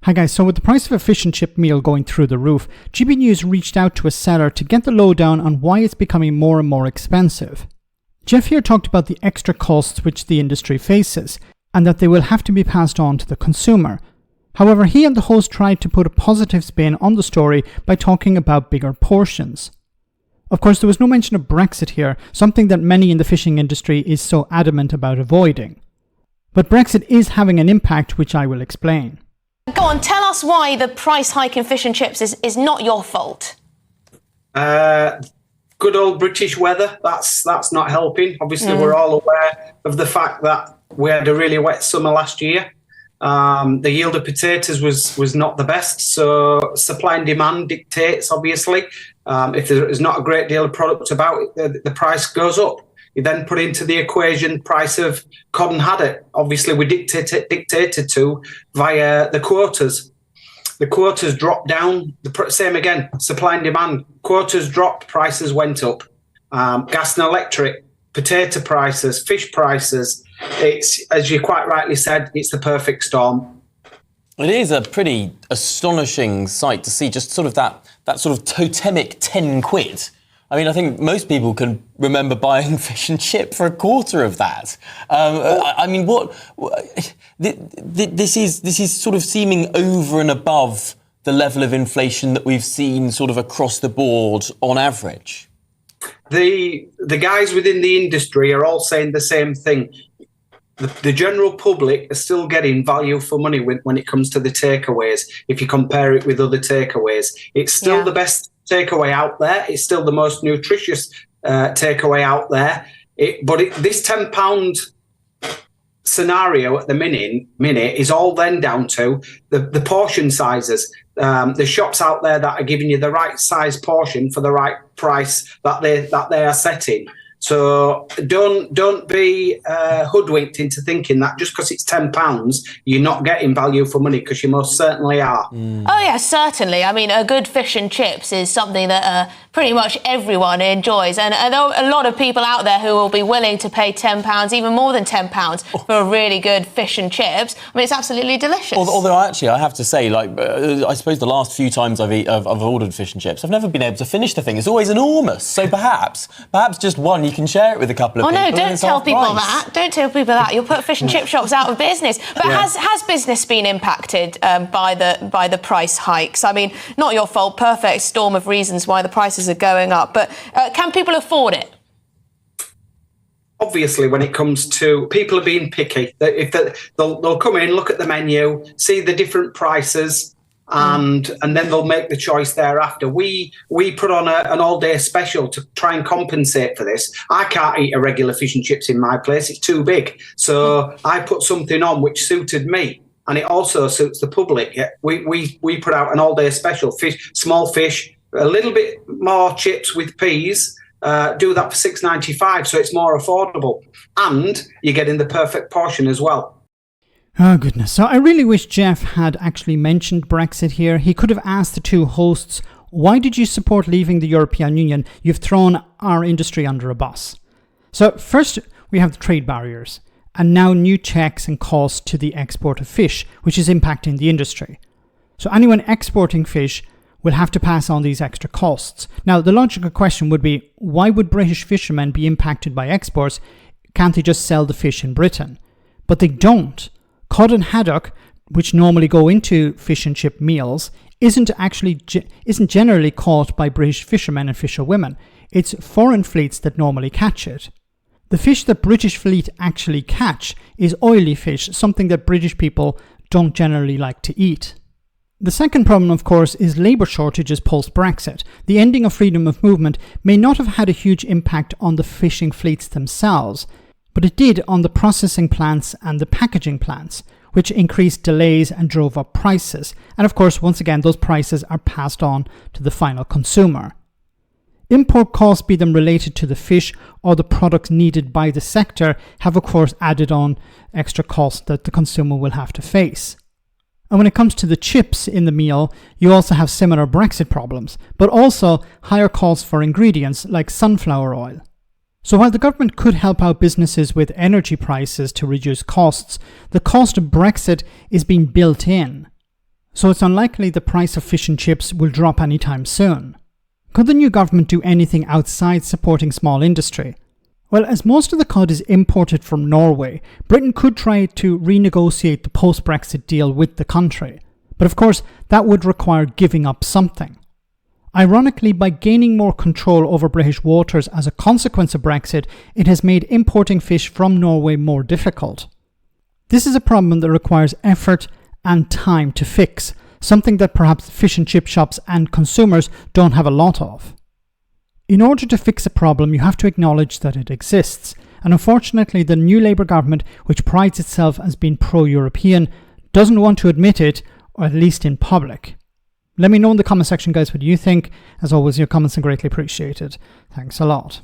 Hi guys, so with the price of a fish and chip meal going through the roof, GB News reached out to a seller to get the lowdown on why it's becoming more and more expensive. Geff here talked about the extra costs which the industry faces, and that they will have to be passed on to the consumer. However, he and the host tried to put a positive spin on the story by talking about bigger portions. Of course, there was no mention of Brexit here, something that many in the fishing industry is so adamant about avoiding. But Brexit is having an impact, which I will explain. Go on, tell us why the price hike in fish and chips is not your fault. Good old British weather, that's not helping. Obviously, we're all aware of the fact that we had a really wet summer last year. The yield of potatoes was not the best, so supply and demand dictates, obviously. If there's not a great deal of product about it, the price goes up. You then put into the equation price of cod and haddock. Obviously, we dictated to via the quotas. The quotas dropped down. Same again, supply and demand. Quotas dropped, prices went up. Gas and electric, potato prices, fish prices. It's, as you quite rightly said, it's the perfect storm. It is a pretty astonishing sight to see, just sort of that sort of totemic 10 quid. I mean, I think most people can remember buying fish and chip for a quarter of that. I mean, this is sort of seeming over and above the level of inflation that we've seen sort of across the board on average. The guys within the industry are all saying the same thing. The general public are still getting value for money when it comes to the takeaways. If you compare it with other takeaways, it's still the best takeaway out there. It's still the most nutritious takeaway out there. This £10 scenario at the minute is all then down to the portion sizes. The shops out there that are giving you the right size portion for the right price that they are setting. So don't be hoodwinked into thinking that just because it's £10, you're not getting value for money, because you most certainly are. Oh yeah, certainly. I mean, a good fish and chips is something that pretty much everyone enjoys, and there are a lot of people out there who will be willing to pay £10, even more than £10, for a really good fish and chips. I mean, it's absolutely delicious. Although actually, I have to say, I suppose the last few times I've ordered fish and chips, I've never been able to finish the thing. It's always enormous. So perhaps just one, you can share it with a couple of people. Oh no, don't tell people that. Don't tell people that. You'll put fish and chip shops out of business. But has business been impacted by the price hikes? I mean, not your fault. Perfect storm of reasons why the prices are going up. But can people afford it? Obviously, when it comes to people are being picky. They'll come in, look at the menu, see the different prices, and then they'll make the choice thereafter. We put on an all-day special to try and compensate for this. I can't eat a regular fish and chips in my place. It's too big. So I put something on which suited me, and it also suits the public. We put out an all-day special, small fish, a little bit more chips with peas. Do that for $6.95, so it's more affordable. And you're getting the perfect portion as well. Oh goodness, so I really wish Geff had actually mentioned Brexit here. He could have asked the two hosts, why did you support leaving the European Union? You've thrown our industry under a bus. So first we have the trade barriers, and now new checks and costs to the export of fish, which is impacting the industry. So anyone exporting fish will have to pass on these extra costs. Now the logical question would be, why would British fishermen be impacted by exports? Can't they just sell the fish in Britain? But they don't. Cod and haddock, which normally go into fish and chip meals, isn't generally caught by British fishermen and fisherwomen. It's foreign fleets that normally catch it. The fish that British fleet actually catch is oily fish, something that British people don't generally like to eat. The second problem, of course, is labour shortages post-Brexit. The ending of freedom of movement may not have had a huge impact on the fishing fleets themselves, but it did on the processing plants and the packaging plants, which increased delays and drove up prices. And of course, once again, those prices are passed on to the final consumer. Import costs, be them related to the fish or the products needed by the sector, have of course added on extra costs that the consumer will have to face. And when it comes to the chips in the meal, you also have similar Brexit problems, but also higher costs for ingredients like sunflower oil. So while the government could help out businesses with energy prices to reduce costs, the cost of Brexit is being built in. so it's unlikely the price of fish and chips will drop anytime soon. Could the new government do anything outside supporting small industry? Well, as most of the cod is imported from Norway, Britain could try to renegotiate the post-Brexit deal with the country. But of course, that would require giving up something. Ironically, by gaining more control over British waters as a consequence of Brexit, it has made importing fish from Norway more difficult. This is a problem that requires effort and time to fix, something that perhaps fish and chip shops and consumers don't have a lot of. In order to fix a problem, you have to acknowledge that it exists, and unfortunately the new Labour government, which prides itself as being pro-European, doesn't want to admit it, or at least in public. Let me know in the comment section, guys, what you think. As always, your comments are greatly appreciated. Thanks a lot.